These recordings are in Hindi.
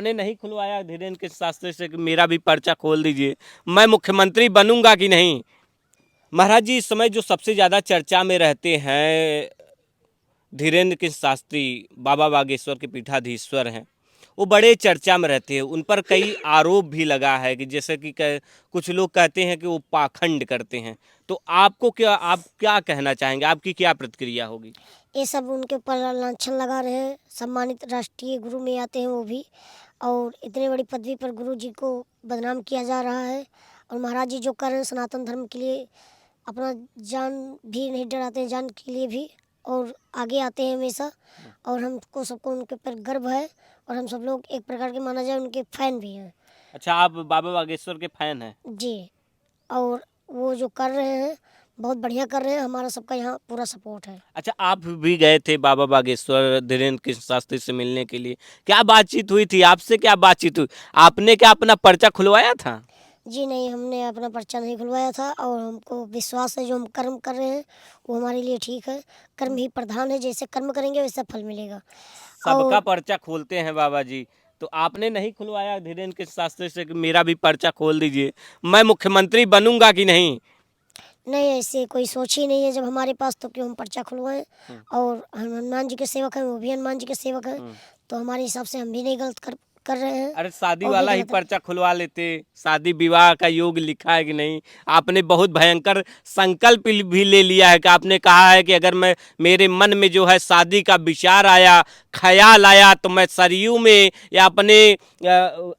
आपने नहीं खुलवाया धीरेन्द्र के शास्त्री से कि मेरा भी पर्चा खोल दीजिए, मैं मुख्यमंत्री बनूंगा कि नहीं। महाराज जी, इस समय जो सबसे ज़्यादा चर्चा में रहते हैं धीरेन्द्र के शास्त्री, बाबा बागेश्वर के पीठाधीश्वर हैं, वो बड़े चर्चा में रहते हैं। उन पर कई आरोप भी लगा है कि जैसे कि कुछ लोग कहते हैं कि वो पाखंड करते हैं। तो आप क्या कहना चाहेंगे, आपकी क्या प्रतिक्रिया होगी? ये सब उनके ऊपर लांछन लगा रहे हैं। सम्मानित राष्ट्रीय गुरु में आते हैं वो भी, और इतने बड़ी पदवी पर गुरु जी को बदनाम किया जा रहा है। और महाराज जी जो कर रहे हैं सनातन धर्म के लिए, अपना जान भी नहीं डराते हैं, जान के लिए भी, और आगे आते हैं हमेशा। और हमको सबको उनके ऊपर गर्व है, और हम सब लोग एक प्रकार के माना जाए उनके फैन भी हैं। अच्छा, आप बाबा बागेश्वर के फैन हैं? जी। और वो जो कर रहे हैं बहुत बढ़िया कर रहे हैं, हमारा सबका यहाँ पूरा सपोर्ट है। अच्छा, आप भी गए थे बाबा बागेश्वर धीरेन्द्र कृष्ण शास्त्री से मिलने के लिए, क्या बातचीत हुई थी आपसे? क्या बातचीत हुई? आपने क्या अपना पर्चा खुलवाया था? जी नहीं, हमने अपना पर्चा नहीं खुलवाया था, और हमको विश्वास है जो हम कर्म कर रहे हैं वो हमारे लिए ठीक है। कर्म ही प्रधान है, जैसे कर्म करेंगे वैसा फल मिलेगा। सबका और पर्चा खोलते हैं बाबा जी, तो आपने नहीं खुलवाया धीरेन्द्र कृष्ण शास्त्री से कि मेरा भी पर्चा खोल दीजिए, मैं मुख्यमंत्री बनूंगा कि नहीं? नहीं, ऐसे कोई सोच ही नहीं है जब हमारे पास, तो क्यों हम पर्चा खुलवाएं। और हम हनुमान जी के सेवक हैं, वो भी हनुमान जी के सेवक हैं, तो हमारे हिसाब से हम भी नहीं गलत कर रहे हैं। अरे शादी और भी वाला ही गलत है। पर्चा खुलवा लेते, शादी विवाह का योग लिखा है कि नहीं? आपने बहुत भयंकर संकल्प भी ले लिया है कि आपने कहा है कि अगर मैं, मेरे मन में जो है शादी का विचार आया, ख्याल आया, तो मैं सरयू में या अपने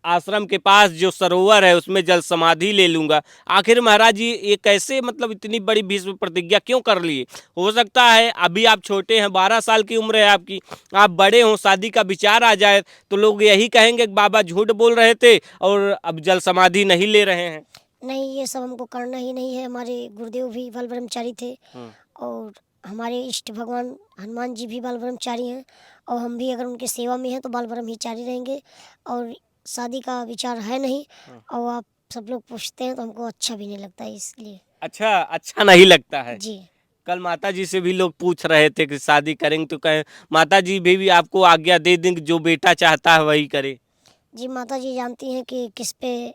आश्रम के पास जो सरोवर है उसमें जल समाधि ले लूंगा। आखिर महाराज जी ये कैसे, मतलब इतनी बड़ी भीष्म प्रतिज्ञा क्यों कर लिए? हो सकता है अभी आप छोटे हैं, 12 साल की उम्र है आपकी, आप बड़े हों, शादी का विचार आ जाए तो लोग यही कहेंगे कि बाबा झूठ बोल रहे थे और अब जल समाधि नहीं ले रहे हैं। नहीं, ये सब हमको करना ही नहीं है। हमारे गुरुदेव भी बाल ब्रह्मचारी थे, और हमारे इष्ट भगवान हनुमान जी भी बाल ब्रह्मचारी हैं, और हम भी अगर उनके सेवा में हैं तो बाल ब्रह्मचारी रहेंगे। और शादी का विचार है नहीं, और आप सब लोग पूछते हैं तो हमको अच्छा भी नहीं लगता है इसलिए। अच्छा, अच्छा नहीं लगता है। जी। कल माता जी से भी लोग पूछ रहे थे कि शादी करेंगे, तो कहे माता जी भी आपको आज्ञा दे देंगे, जो बेटा चाहता है वही करे। जी, माता जी जानती हैं कि किस पे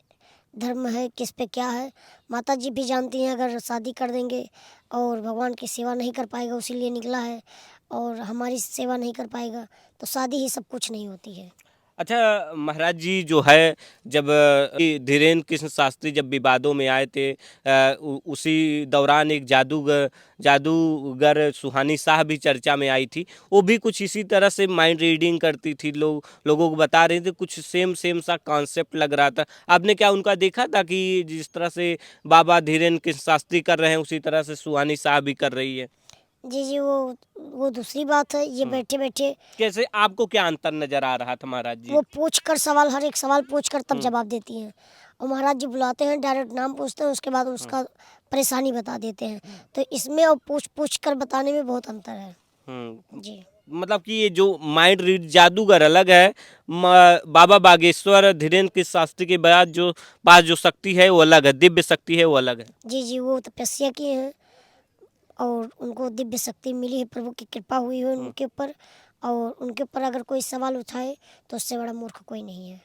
धर्म है, किस पे क्या है। माता जी भी जानती हैं अगर शादी कर देंगे और भगवान की सेवा नहीं कर पाएगा, उसी लिए निकला है, और हमारी सेवा नहीं कर पाएगा, तो शादी ही सब कुछ नहीं होती है। अच्छा महाराज जी, जो है जब धीरेन्द्र कृष्ण शास्त्री जब विवादों में आए थे, उसी दौरान एक जादूगर सुहानी शाह भी चर्चा में आई थी। वो भी कुछ इसी तरह से माइंड रीडिंग करती थी, लोगों को बता रही थी, कुछ सेम सेम सा कॉन्सेप्ट लग रहा था। आपने क्या उनका देखा था कि जिस तरह से बाबा धीरेन्द्र कृष्ण शास्त्री कर रहे हैं उसी तरह से सुहानी शाह भी कर रही है? जी जी, वो दूसरी बात है। ये बैठे बैठे कैसे, आपको क्या अंतर नजर आ रहा था महाराज जी? वो पूछ कर सवाल, हर एक सवाल पूछ कर तब जवाब देती हैं, और महाराज जी बुलाते हैं, डायरेक्ट नाम पूछते हैं, उसके बाद उसका परेशानी बता देते हैं। तो इसमें और पूछ पूछ कर बताने में बहुत अंतर है। जी। मतलब कि ये जो माइंड रीड जादूगर अलग है, बाबा बागेश्वर धीरेन्द्र कृष्ण शास्त्री के बाद जो पास जो शक्ति है वो अलग है, दिव्य शक्ति है वो अलग है। जी जी, वो तपस्या किए हैं, और उनको दिव्य शक्ति मिली है, प्रभु की कृपा हुई है उनके ऊपर। और उनके ऊपर अगर कोई सवाल उठाए तो उससे बड़ा मूर्ख कोई नहीं है।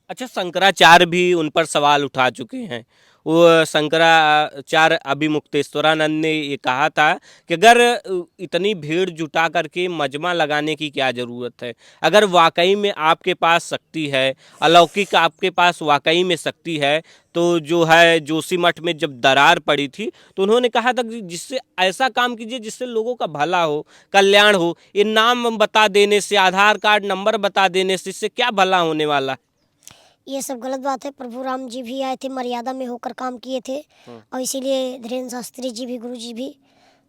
अच्छा, शंकराचार्य भी उन पर सवाल उठा चुके हैं। वो शंकराचार्य अभिमुक्तेश्वरानंद ने ये कहा था कि अगर इतनी भीड़ जुटा करके मजमा लगाने की क्या ज़रूरत है? अगर वाकई में आपके पास शक्ति है, अलौकिक आपके पास वाकई में शक्ति है, तो जो है जोशीमठ में जब दरार पड़ी थी तो उन्होंने कहा था कि जिससे ऐसा काम कीजिए जिससे लोगों का भला हो, कल्याण हो। ये नाम बता देने से, आधार कार्ड नंबर बता देने से इससे क्या भला होने वाला? ये सब गलत बात है। प्रभु राम जी भी आए थे, मर्यादा में होकर काम किए थे, और इसीलिए धीरेन्द्र शास्त्री जी भी, गुरु जी भी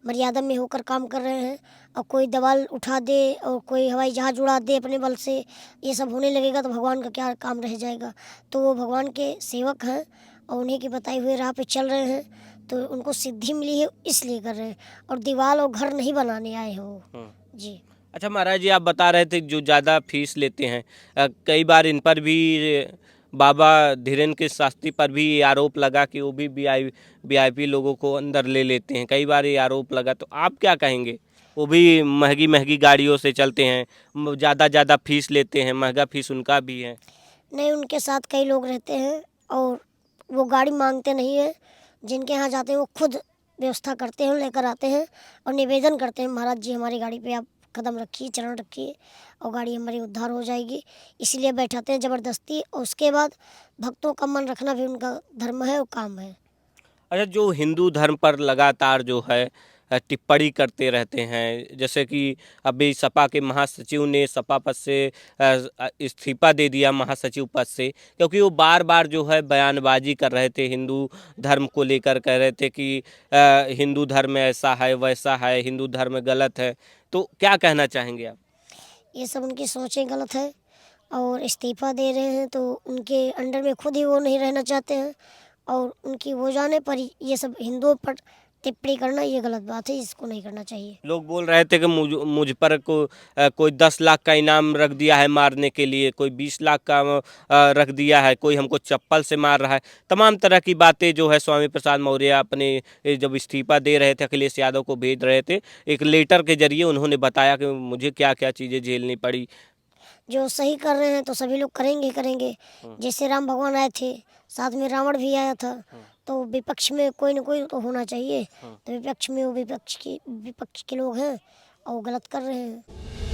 मर्यादा में होकर काम कर रहे हैं। और कोई दवाल उठा दे और कोई हवाई जहाज उड़ा दे अपने बल से, ये सब होने लगेगा तो भगवान का क्या काम रह जाएगा। तो वो भगवान के सेवक हैं, और उन्हीं की बताई हुए राह पे चल रहे हैं, तो उनको सिद्धि मिली है इसलिए कर रहे हैं, और दीवार और घर नहीं बनाने आए हैं वो। जी। अच्छा महाराज जी, आप बता रहे थे जो ज़्यादा फीस लेते हैं, कई बार इन पर भी बाबा धीरेन्द्र के शास्त्री पर भी ये आरोप लगा कि वो भी वीआईपी लोगों को अंदर ले लेते हैं, कई बार ये आरोप लगा, तो आप क्या कहेंगे? वो भी महंगी महंगी गाड़ियों से चलते हैं, ज़्यादा ज़्यादा फीस लेते हैं, महंगा फीस उनका भी है। नहीं, उनके साथ कई लोग रहते हैं और वो गाड़ी मांगते नहीं हैं। जिनके यहाँ जाते हैं वो खुद व्यवस्था करते हैं, लेकर आते हैं और निवेदन करते हैं, महाराज जी हमारी गाड़ी पे आप कदम रखिए, चरण रखिए और गाड़ी हमारी उद्धार हो जाएगी। इसीलिए बैठाते हैं ज़बरदस्ती, और उसके बाद भक्तों का मन रखना भी उनका धर्म है और काम है। अच्छा, जो हिंदू धर्म पर लगातार जो है टिप्पणी करते रहते हैं, जैसे कि अभी सपा के महासचिव ने सपा पद से इस्तीफा दे दिया, महासचिव पद से, क्योंकि वो बार बार जो है बयानबाजी कर रहे थे हिंदू धर्म को लेकर, कह रहे थे कि हिंदू धर्म ऐसा है वैसा है, हिंदू धर्म गलत है। तो क्या कहना चाहेंगे आप? ये सब उनकी सोचें गलत है और इस्तीफा दे रहे हैं तो उनके अंडर में खुद ही वो नहीं रहना चाहते हैं, और उनकी वो जाने पर ये सब हिंदुओं पर टिप्पणी करना ये गलत बात है, इसको नहीं करना चाहिए। लोग बोल रहे थे कि मुझ पर कोई 10 लाख का इनाम रख दिया है मारने के लिए, कोई 20 लाख का रख दिया है, कोई हमको चप्पल से मार रहा है। तमाम तरह की बातें जो है स्वामी प्रसाद मौर्य अपने जब इस्तीफा दे रहे थे, अखिलेश यादव को भेज रहे थे, एक लेटर के जरिए उन्होंने बताया कि मुझे क्या क्या चीज़ें झेलनी पड़ी। जो सही कर रहे हैं तो सभी लोग करेंगे ही करेंगे। जैसे राम भगवान आए थे, साथ में रावण भी आया था, तो विपक्ष में कोई ना कोई तो होना चाहिए। तो विपक्ष में वो विपक्ष के लोग हैं और वो गलत कर रहे हैं।